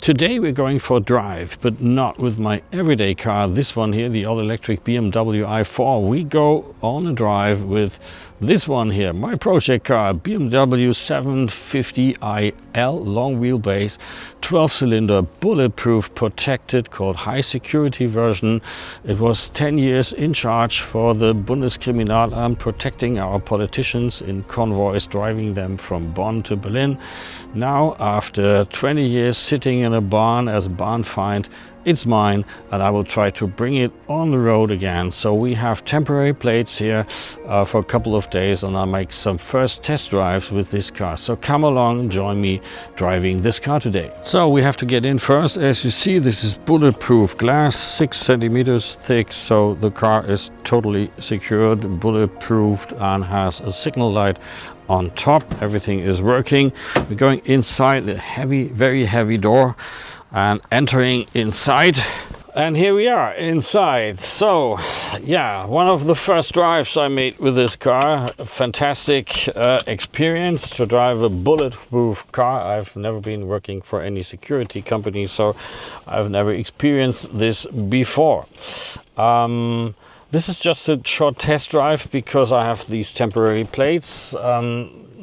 Today we're going for a drive, but not with my everyday car. This one here, the all-electric BMW i4. We go on a drive with this one here, my project car, BMW 750iL, long wheelbase, 12-cylinder, bulletproof, protected, called high security version. It was 10 years in charge for the Bundeskriminalamt, protecting our politicians in convoys, driving them from Bonn to Berlin. Now, after 20 years sitting in a barn as a barn find, it's mine, and I will try to bring it on the road again. So we have temporary plates here for a couple of days, and I'll make some first test drives with this car. So come along and join me driving this car today. So we have to get in first. As you see, this is bulletproof glass, 6 centimeters thick, so the car is totally secured, bulletproofed, and has a signal light on top. Everything is working. We're going inside the heavy, very heavy door and entering inside, and here we are inside. So yeah, one of the first drives I made with this car. A fantastic experience to drive a bulletproof car. I've never been working for any security company, so I've never experienced this before. This is just a short test drive because I have these temporary plates.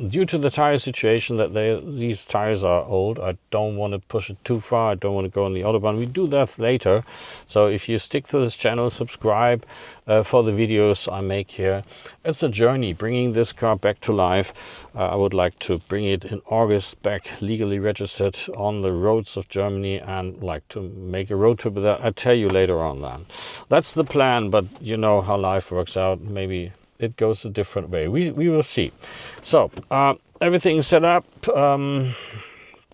Due to the tire situation, that these tires are old, I don't want to push it too far. I don't want to go on the Autobahn. We do that later. So if you stick to this channel, subscribe for the videos I make here. It's a journey bringing this car back to life. I would like to bring it in August back legally registered on the roads of Germany, and like to make a road trip with that. I'll tell you later on that. That's the plan, but you know how life works out. Maybe it goes a different way. We will see. So everything is set up.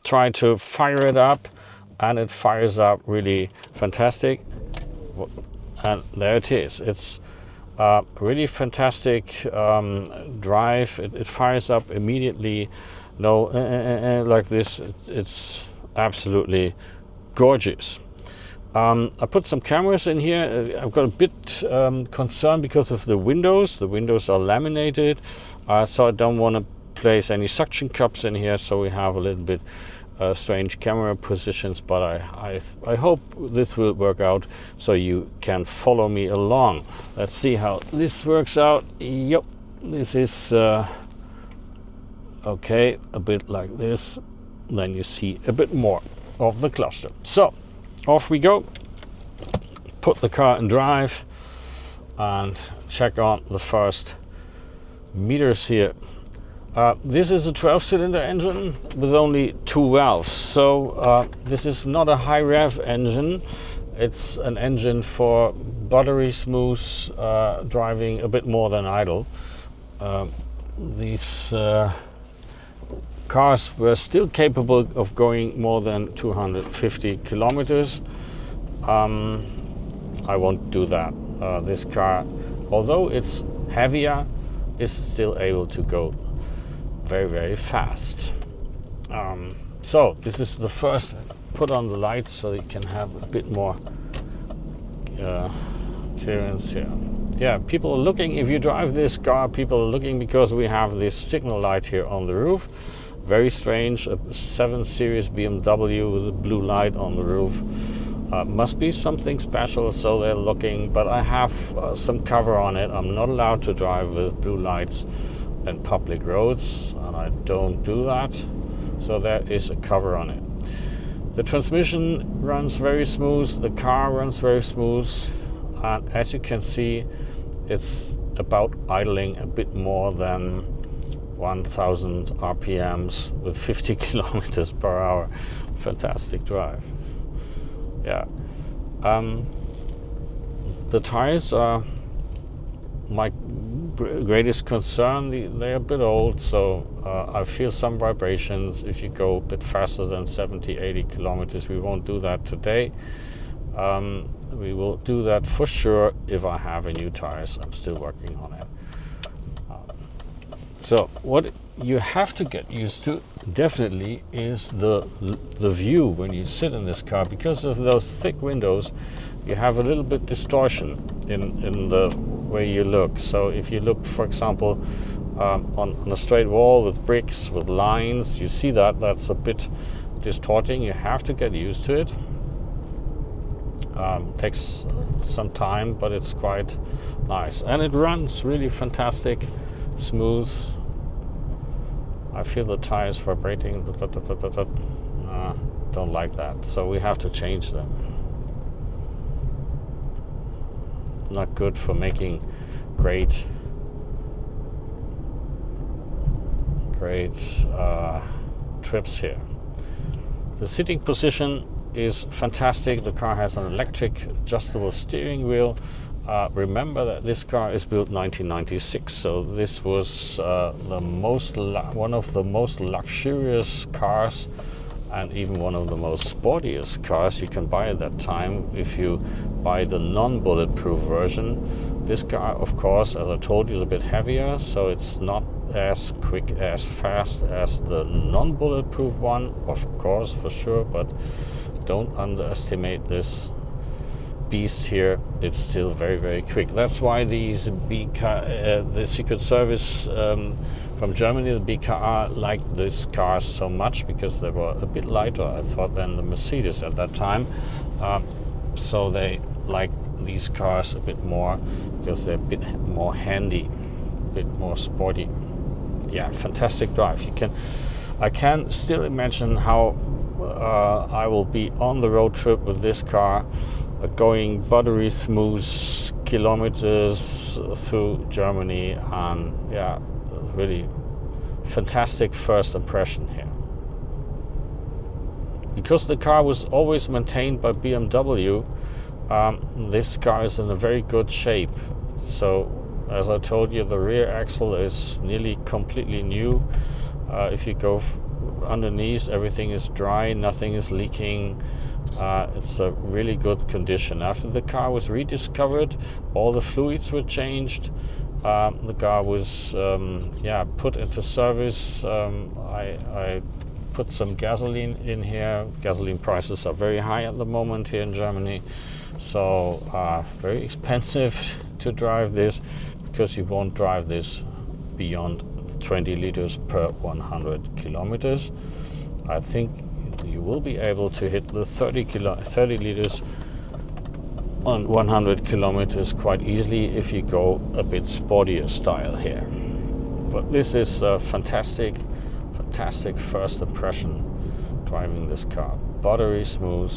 Try to fire it up, and it fires up really fantastic. And there it is. It's really fantastic drive. It fires up immediately. No, like this. It's absolutely gorgeous. I put some cameras in here. I've got a bit concerned because of the windows. The windows are laminated, so I don't want to place any suction cups in here. So we have a little bit strange camera positions, but I hope this will work out so you can follow me along. Let's see how this works out. Yep, this is okay, a bit like this. Then you see a bit more of the cluster. So off we go, put the car in drive and check on the first meters here. This is a 12-cylinder engine with only 2 valves, so this is not a high rev engine. It's an engine for buttery smooth driving, a bit more than idle. These cars were still capable of going more than 250 kilometers. I won't do that. This car, although it's heavier, is still able to go very, very fast. So this is the first. Put on the lights so you can have a bit more clearance here. Yeah, people are looking. If you drive this car, people are looking because we have this signal light here on the roof. Very strange, a 7 Series BMW with a blue light on the roof. Must be something special, so they're looking, but I have some cover on it. I'm not allowed to drive with blue lights in public roads, and I don't do that. So there is a cover on it. The transmission runs very smooth, the car runs very smooth, and as you can see, it's about idling a bit more than 1000 RPMs with 50 kilometers per hour. Fantastic drive. Yeah. The tires are my greatest concern. They're a bit old, so I feel some vibrations if you go a bit faster than 70-80 kilometers. We won't do that today. We will do that for sure if I have a new tires. I'm still working on it. So what you have to get used to definitely is the view when you sit in this car. Because of those thick windows, you have a little bit distortion in the way you look. So if you look, for example, on a straight wall with bricks, with lines, you see that's a bit distorting. You have to get used to it. Takes some time, but it's quite nice, and it runs really fantastic, smooth. I feel the tires vibrating. Don't like that, so we have to change them. Not good for making great trips here. The sitting position is fantastic. The car has an electric adjustable steering wheel. Remember that this car is built 1996, so this was one of the most luxurious cars, and even one of the most sportiest cars you can buy at that time if you buy the non-bulletproof version. This car, of course, as I told you, is a bit heavier, so it's not as quick, as fast as the non-bulletproof one, of course, for sure, but don't underestimate this beast here. It's still very, very quick. That's why these the Secret Service from Germany, the BKA, liked these cars so much, because they were a bit lighter, I thought, than the Mercedes at that time. So they like these cars a bit more because they're a bit more handy, a bit more sporty. Yeah, fantastic drive. I can still imagine how I will be on the road trip with this car, going buttery smooth kilometers through Germany, and yeah, really fantastic first impression here. Because the car was always maintained by BMW, this car is in a very good shape. So as I told you, the rear axle is nearly completely new. If you go underneath, everything is dry, nothing is leaking. It's a really good condition. After the car was rediscovered, all the fluids were changed. The car was put into service. I put some gasoline in here. Gasoline prices are very high at the moment here in Germany, so very expensive to drive this, because you won't drive this beyond 20 liters per 100 kilometers. I think you will be able to hit the 30 liters on 100 kilometers quite easily if you go a bit sportier style here. But this is a fantastic first impression driving this car. Buttery smooth.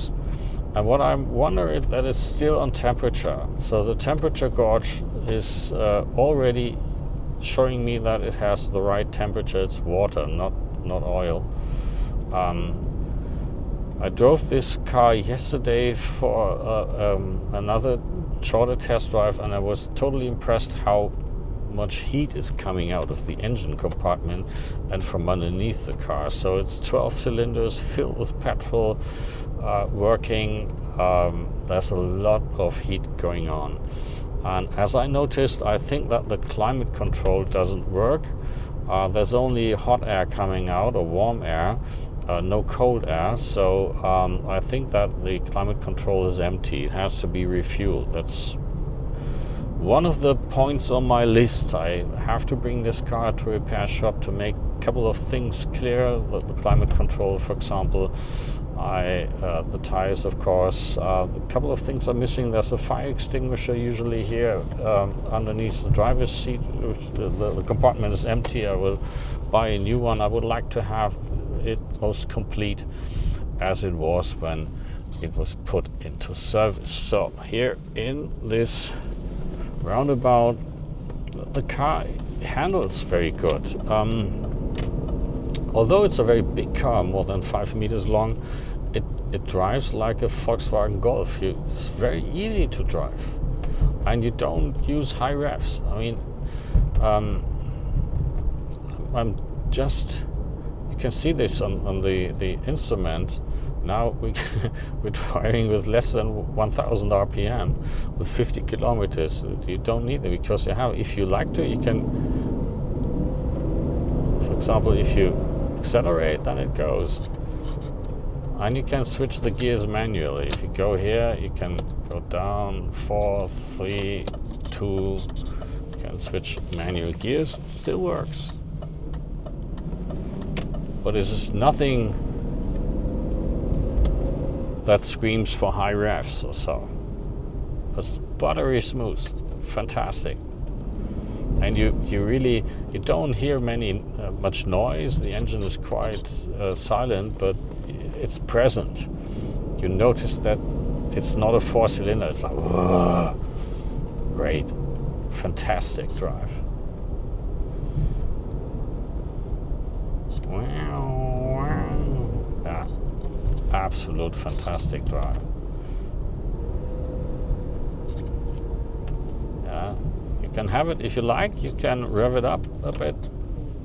And what I wonder is that it's still on temperature. So the temperature gauge is already showing me that it has the right temperature. It's water, not oil. I drove this car yesterday for another shorter test drive, and I was totally impressed how much heat is coming out of the engine compartment and from underneath the car. So it's 12 cylinders filled with petrol, working. There's a lot of heat going on. And as I noticed, I think that the climate control doesn't work. There's only hot air coming out, or warm air, no cold air. So I think that the climate control is empty. It has to be refueled. That's one of the points on my list. I have to bring this car to a repair shop to make a couple of things clear. The climate control, for example. The tires, of course. A couple of things are missing. There's a fire extinguisher usually here underneath the driver's seat. The compartment is empty. I will buy a new one. I would like to have it most complete as it was when it was put into service. So here in this roundabout, the car handles very good. Although it's a very big car, more than 5 meters long, it drives like a Volkswagen Golf. It's very easy to drive, and you don't use high revs. I mean, you can see this on the instrument. Now we're driving with less than 1,000 RPM with 50 kilometers. You don't need it, because if you like to, you can, for example, if you accelerate, then it goes. And you can switch the gears manually. If you go here, you can go down 4, 3, 2. You can switch manual gears. It still works. But this is nothing that screams for high revs or so. But buttery smooth, fantastic. And you don't hear much noise. The engine is quite silent, but it's present. You notice that it's not a 4-cylinder. It's like, whoa, great, fantastic drive. Yeah, absolute fantastic drive. Yeah, you can have it if you like. You can rev it up a bit,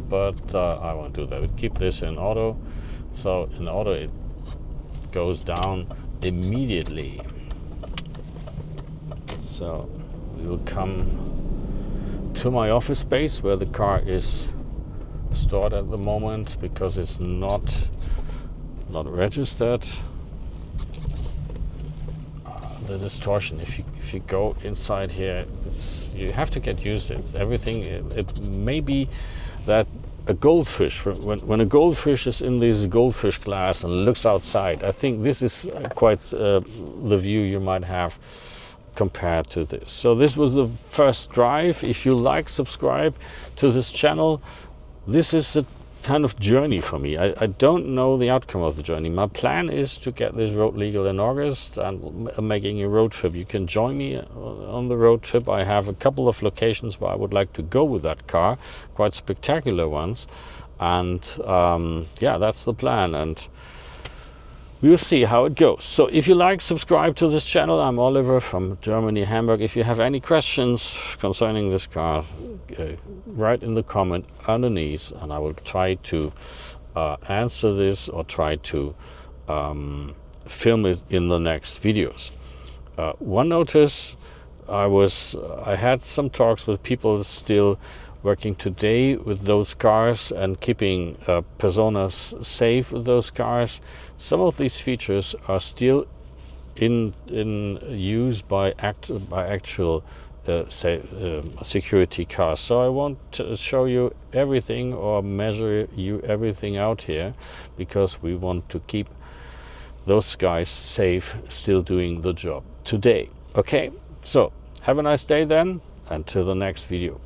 but I won't do that. We keep this in auto. So in auto it goes down immediately. So we will come to my office space where the car is stored at the moment because it's not registered. The distortion, if you go inside here, you have to get used to it. Everything, it may be that a goldfish, when a goldfish is in this goldfish glass and looks outside, I think this is quite the view you might have compared to this. So this was the first drive. If you like, subscribe to this channel. This is a kind of journey for me. I don't know the outcome of the journey. My plan is to get this road legal in August and making a road trip. You can join me on the road trip. I have a couple of locations where I would like to go with that car, quite spectacular ones. And yeah, that's the plan. And we'll see how it goes. So if you like, subscribe to this channel. I'm Oliver from Germany, Hamburg. If you have any questions concerning this car, write in the comment underneath, and I will try to answer this or try to film it in the next videos. One notice, I had some talks with people still working today with those cars and keeping personas safe with those cars. Some of these features are still in use by actual security cars. So I won't show you everything or measure you everything out here, because we want to keep those guys safe, still doing the job today. Okay, so have a nice day then, until the next video.